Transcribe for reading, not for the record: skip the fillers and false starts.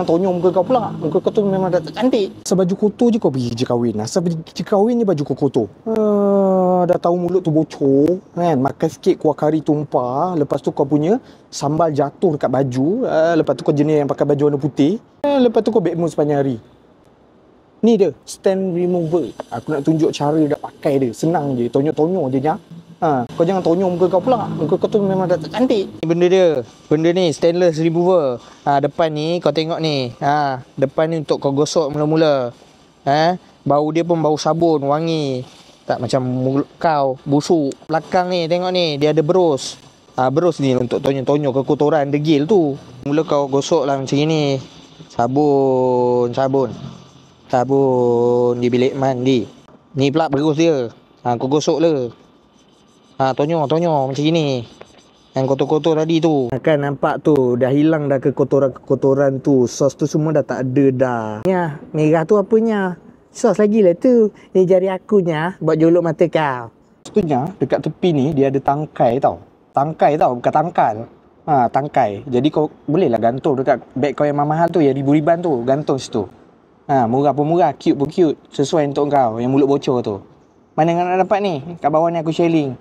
Yang tonyong muka kau pula. Muka kau tu memang dah tak cantik. Sebaju kotor je kau pergi je kahwin. Asal pergi je kahwin ni baju kau kotor. Dah tahu mulut tu bocor kan. Makan sikit kuah kari tumpah. Lepas tu kau punya sambal jatuh dekat baju. Lepas tu kau jenis yang pakai baju warna putih. Lepas tu kau bad mood sepanjang hari. Ni dia, stand remover. Aku nak tunjuk cara dia pakai dia. Senang je, tonyok-tonyok je nya. Kau jangan tonyok muka kau pula. Muka kau tu memang dah tak cantik. Benda dia. Benda ni stainless remover. Depan ni kau tengok ni. Depan ni untuk kau gosok mula-mula. Bau dia pun bau sabun, wangi. Tak macam mulut kau busuk. Belakang ni tengok ni, dia ada berus. Berus ni untuk tonyok-tonyok kekotoran degil tu. Mula kau gosok lah macam ni. Sabun di bilik mandi. Ni pula berus dia. Kau gosok le. Tonyok macam ni. Yang kotor-kotor tadi tu. Kan nampak tu, dah hilang dah kekotoran-kekotoran tu. Sos tu semua dah tak ada dah. Nya, merah tu apanya? Sos lagi lah tu. Ni jari aku nya, buat jolok mata kau. Setunya, dekat tepi ni dia ada tangkai tau. Tangkai tau, bukan tangkal. Tangkai. Jadi kau bolehlah gantung dekat beg kau yang mahal tu, yang ribu-riban tu. Gantung situ. Murah pun murah, cute pun cute. Sesuai untuk kau, yang mulut bocor tu. Mana nak dapat ni? Kat bawah ni aku share link.